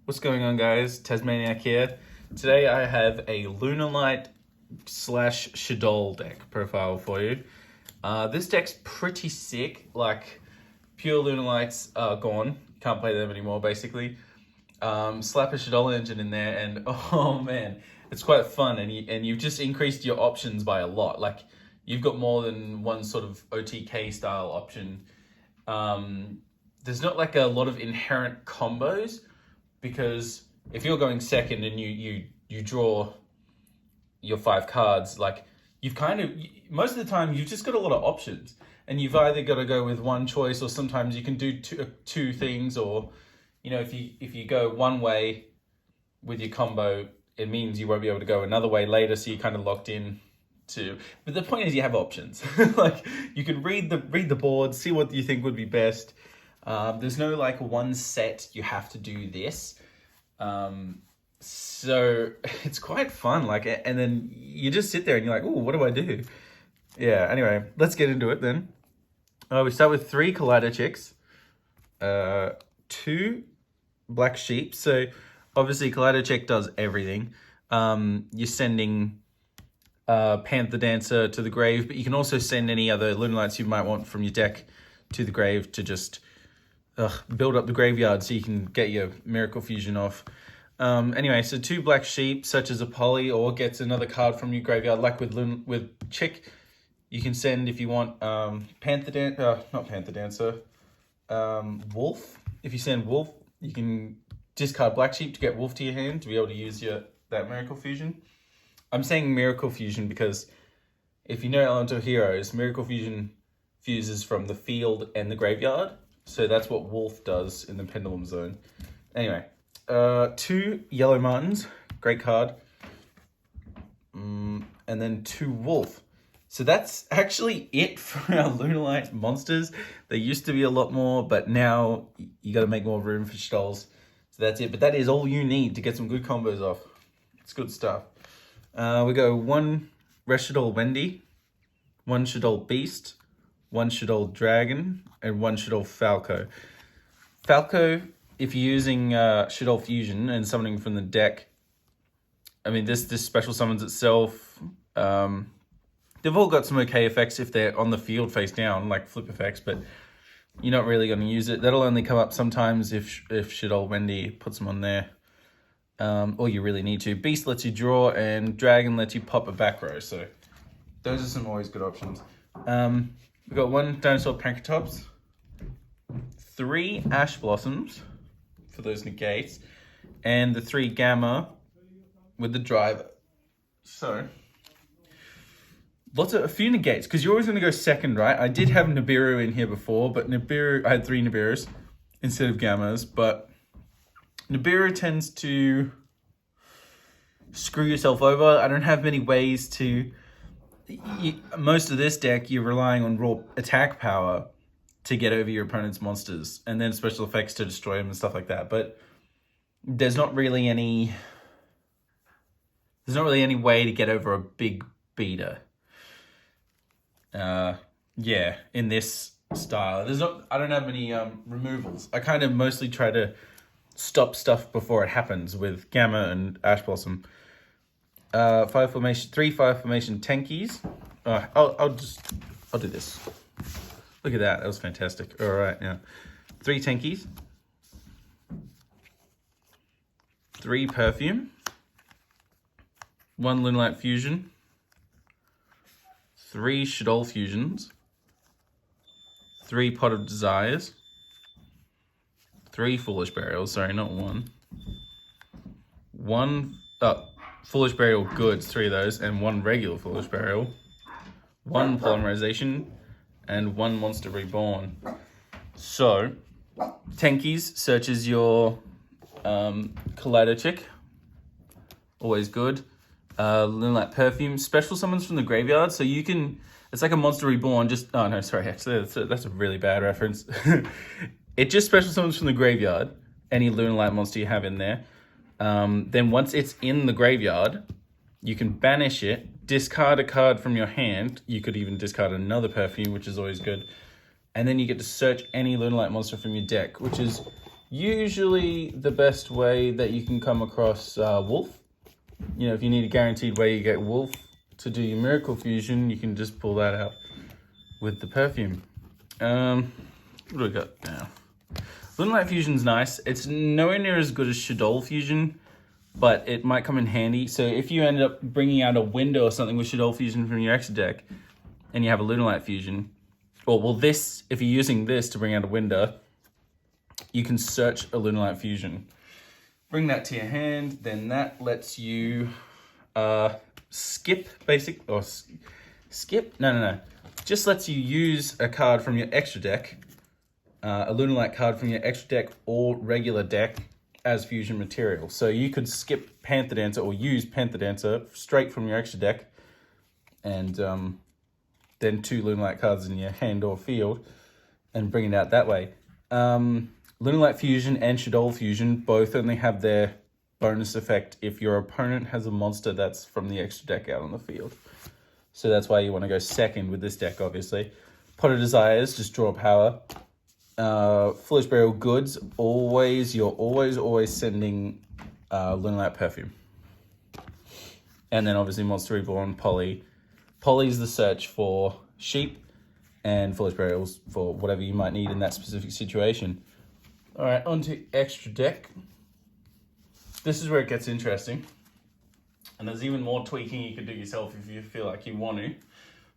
What's going on, guys? Tasmaniac here. Today I have a Lunalight slash Shaddoll deck profile for you. This deck's pretty sick. Like, pure Lunalights are gone. Can't play them anymore, basically. Slap a Shaddoll engine in there, and oh man, it's quite fun. And you've just increased your options by a lot. Like, you've got more than one sort of OTK style option. There's not like a lot of inherent combos, because if you're going second and you draw your 5 cards, like, you've kind of, most of the time you've just got a lot of options, and you've either got to go with one choice, or sometimes you can do two things, or if you go one way with your combo, it means you won't be able to go another way later, so you're kind of locked in to. But the point is, you have options. Like, you can read the board, see what you think would be best. There's no like one set, you have to do this. So it's quite fun. Like, and then you just sit there and you're like, oh, what do I do? Yeah, anyway, let's get into it then. We start with 3 Collider Chicks, 2 Black Sheep. So obviously Collider Chick does everything. You're sending Panther Dancer to the grave, but you can also send any other Lunalights you might want from your deck to the grave to just build up the graveyard so you can get your Miracle Fusion off. Anyway, so 2 Black Sheep, such as a Poly, or gets another card from your graveyard, like with Chick. You can send, if you want, not Panther Dancer, Wolf. If you send Wolf, you can discard Black Sheep to get Wolf to your hand to be able to use that Miracle Fusion. I'm saying Miracle Fusion because if you know Elemental Heroes, Miracle Fusion fuses from the field and the graveyard. So that's what Wolf does in the Pendulum Zone. Anyway, 2 Yellow Martins, great card. And then 2 Wolf. So that's actually it for our Lunalight monsters. There used to be a lot more, but now you got to make more room for Shdolls. So that's it. But that is all you need to get some good combos off. It's good stuff. We go 1 Reshadol Wendy, 1 Shaddoll Beast, 1 Shaddoll Dragon, and 1 Shaddoll Falco. Falco, if you're using Shaddoll Fusion and summoning from the deck, I mean, this special summons itself. They've all got some okay effects if they're on the field face down, like flip effects, but you're not really going to use it. That'll only come up sometimes if Shaddoll Wendy puts them on there. Or you really need to. Beast lets you draw, and Dragon lets you pop a back row. So those are some always good options. We've got 1 Dinosaur Pancratops, 3 Ash Blossoms for those negates, and the 3 Gamma with the driver. So a few negates, because you're always going to go second, right? I did have Nibiru in here before, but I had 3 Nibirus instead of Gammas, but Nibiru tends to screw yourself over. I don't have many ways to. Most of this deck, you're relying on raw attack power to get over your opponent's monsters, and then special effects to destroy them and stuff like that. But there's not really any way to get over a big beater. In this style, I don't have many removals. I kind of mostly try to stop stuff before it happens with Gamma and Ash Blossom. 3 Fire Formation Tankies. I'll do this. Look at that. That was fantastic. All right, yeah. 3 Tankies. 3 Perfume. 1 Lunalight Fusion. 3 Shaddoll Fusions. 3 Pot of Desires. 3 Foolish Burials. Sorry, not 1. 1 Foolish Burial Goods, 3 of those, and 1 regular Foolish Burial, 1 Polymerization, and 1 Monster Reborn. So, Tankies searches your Collider Chick, always good. Lunalight Perfume, special summons from the graveyard, so you can, it's like a Monster Reborn, actually, that's a really bad reference. It just special summons from the graveyard, any Lunalight monster you have in there. Then once it's in the graveyard, you can banish it, discard a card from your hand. You could even discard another Perfume, which is always good. And then you get to search any Lunalight monster from your deck, which is Usually the best way that you can come across Wolf. You know, if you need a guaranteed way you get Wolf to do your Miracle Fusion, you can just pull that out with the perfume. What do we got now? Lunalight Fusion's nice. It's nowhere near as good as Shaddoll Fusion, but it might come in handy. So if you end up bringing out a window or something with Shaddoll Fusion from your extra deck, and you have a Lunalight Fusion, or well, this, if you're using this to bring out a window, you can search a Lunalight Fusion. Bring that to your hand, then that lets you skip, skip? No. Just lets you use a card from your extra deck, a Lunalight card from your extra deck or regular deck as fusion material. So you could skip Panther Dancer or use Panther Dancer straight from your extra deck, and then 2 Lunalight cards in your hand or field, and bring it out that way. Lunalight Fusion and Shaddoll Fusion both only have their bonus effect if your opponent has a monster that's from the extra deck out on the field. So that's why you want to go second with this deck, obviously. Pot of Desires, just draw power. Foolish Burial Goods, you're always sending Lunalight Perfume. And then obviously Monster Reborn, Poly. Poly's the search for sheep, and Foolish Burials for whatever you might need in that specific situation. All right, on to extra deck. This is where it gets interesting. And there's even more tweaking you can do yourself if you feel like you want to,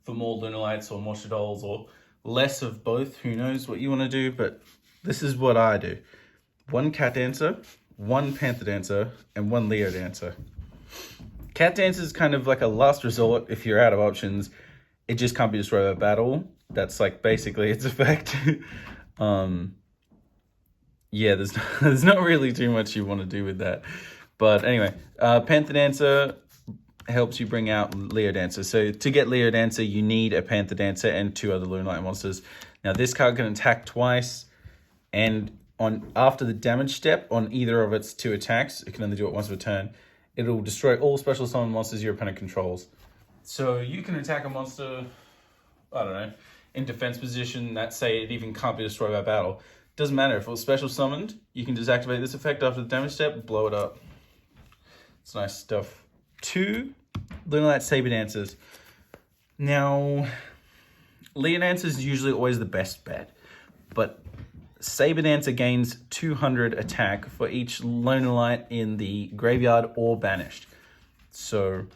for more Lunalights or more Shadolls or less of both. Who knows what you want to do, but this is what I do. 1 Cat Dancer, 1 Panther Dancer, and 1 Leo Dancer. Cat Dancer is kind of like a last resort if you're out of options. It just can't be destroyed by battle. That's like basically its effect. Yeah, there's not really too much you want to do with that. But anyway, Panther Dancer helps you bring out Leo Dancer. So to get Leo Dancer, you need a Panther Dancer and 2 other Lunalight monsters. Now this card can attack twice, and after the damage step on either of its 2 attacks, it can only do it once per turn. It'll destroy all special summon monsters your opponent controls. So you can attack a monster, I don't know, in defense position that say it even can't be destroyed by battle. Doesn't matter. If it was special summoned, you can deactivate this effect after the damage step, blow it up. It's nice stuff. 2 Lunalight Saber Dancers. Now, Leo Dancer is usually always the best bet, but Saber Dancer gains 200 attack for each Lunalight in the graveyard or banished. So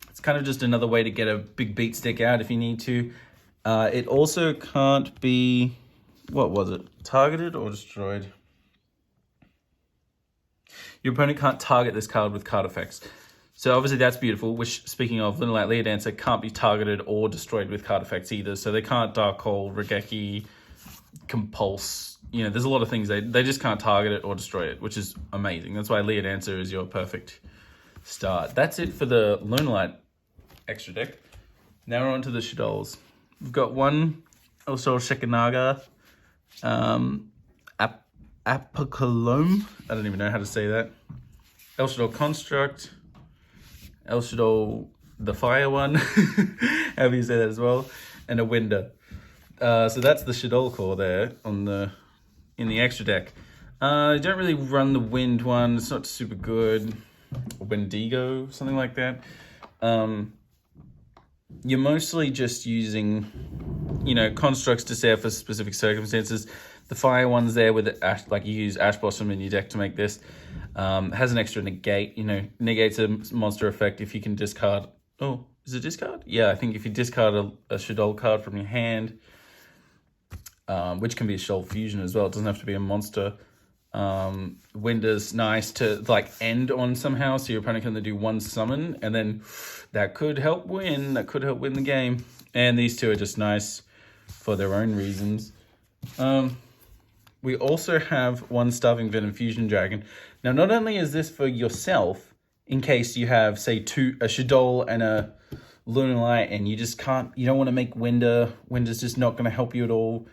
it's kind of just another way to get a big beat stick out if you need to. It also can't be, what was it? Targeted or destroyed? Your opponent can't target this card with card effects. So obviously that's beautiful, which, speaking of, Lunalight Leo Dancer can't be targeted or destroyed with card effects either. So they can't Dark Hole, Regeki, Compulse. You know, there's a lot of things. They just can't target it or destroy it, which is amazing. That's why Leo Dancer is your perfect start. That's it for the Lunalight extra deck. Now we're on to the Shadolls. We've got 1 also Shekinaga, Apocolome, I don't even know how to say that. El Shaddoll Construct, El Shaddoll the Fire one, however you say that as well, and a Winder. So that's the Shaddoll core there in the extra deck. You don't really run the Wind one, it's not super good. Or Wendigo, something like that. You're mostly just using, you know, constructs to set for specific circumstances. The fire one's there with ash, like you use Ash Blossom in your deck to make this. Has an extra negate, you know, negates a monster effect if you can discard. Oh, is it discard? Yeah, I think if you discard a Shaddoll card from your hand, which can be a Shaddoll Fusion as well. It doesn't have to be a monster. Winder's nice to like end on somehow, so your opponent can only do 1 summon, and then that could help win. That could help win the game. And these 2 are just nice for their own reasons. We also have 1 Starving Venom Fusion Dragon. Now, not only is this for yourself, in case you have, say, a Shaddoll and a Lunalight, and you don't want to make Winder. Winder's just not going to help you at all.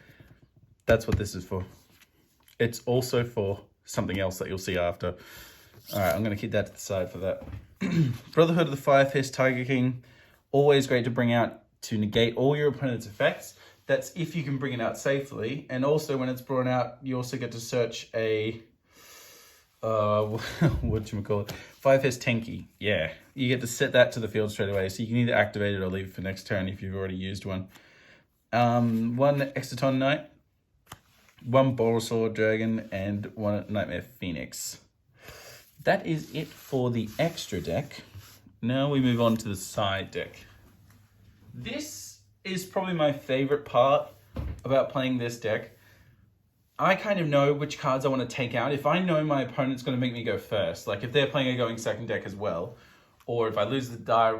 That's what this is for. It's also for something else that you'll see after. All right, I'm going to keep that to the side for that. Brotherhood of the Fire Fist Tiger King. Always great to bring out to negate all your opponent's effects. That's if you can bring it out safely. And also when it's brought out, you also get to search a, whatchamacallit, 5S Tenki. Yeah, you get to set that to the field straight away. So you can either activate it or leave it for next turn if you've already used one. 1 Exciton Knight, 1 Bulbasaur Dragon, and 1 Nightmare Phoenix. That is it for the extra deck. Now we move on to the side deck. This is probably my favorite part about playing this deck. I kind of know which cards I want to take out. If I know my opponent's going to make me go first, like if they're playing a going second deck as well, or if I lose the die,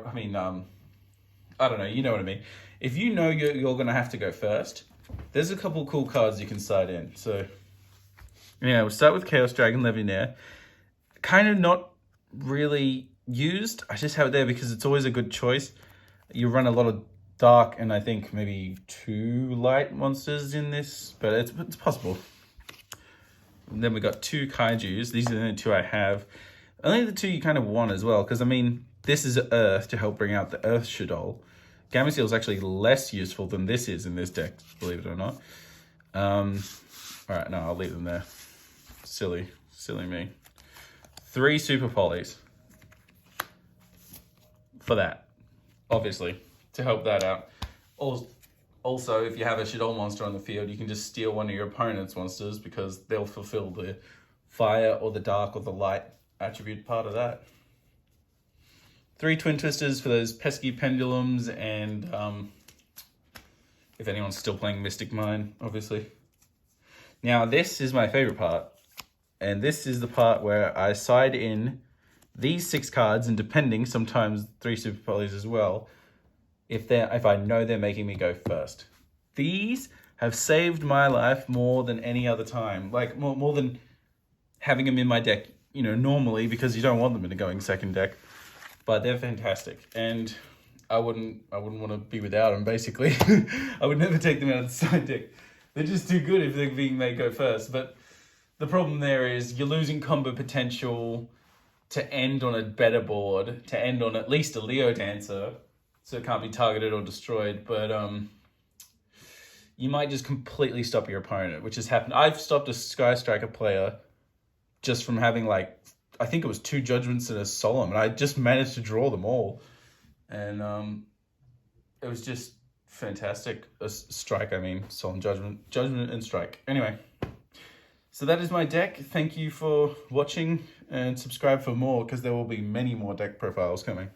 I don't know, you know what I mean. If you know you're going to have to go first, there's a couple cool cards you can side in. So, yeah, we'll start with Chaos Dragon Legionnaire. Kind of not really used. I just have it there because it's always a good choice. You run a lot of dark and I think maybe 2 light monsters in this, but it's possible. And then we got 2 Kaijus. These are the only 2 I have. Only the 2 you kind of want as well, because I mean, this is Earth to help bring out the Earth Shaddoll. Gamma is actually less useful than this is in this deck, believe it or not. Alright, no, I'll leave them there. Silly me. 3 Super Polys. For that, obviously, to help that out. Also, if you have a Shaddoll monster on the field, you can just steal one of your opponent's monsters because they'll fulfill the fire or the dark or the light attribute part of that. 3 Twin Twisters for those pesky pendulums, and if anyone's still playing Mystic Mine, obviously. Now, this is my favorite part, and this is the part where I side in these 6 cards, and depending, sometimes 3 Super Polys as well, if I know they're making me go first. These have saved my life more than any other time, like more than having them in my deck, you know, normally, because you don't want them in a going second deck. But they're fantastic, and I wouldn't want to be without them, basically. I would never take them out of the side deck. They're just too good if they're being made go first. But the problem there is you're losing combo potential to end on a better board, to end on at least a Leo Dancer, so it can't be targeted or destroyed. But you might just completely stop your opponent, which has happened. I've stopped a Sky Striker player just from having, like, I think it was 2 Judgments and a Solemn, and I just managed to draw them all. And it was just fantastic. Strike, I mean, Solemn, Judgment and Strike. Anyway, so that is my deck. Thank you for watching, and subscribe for more, because there will be many more deck profiles coming.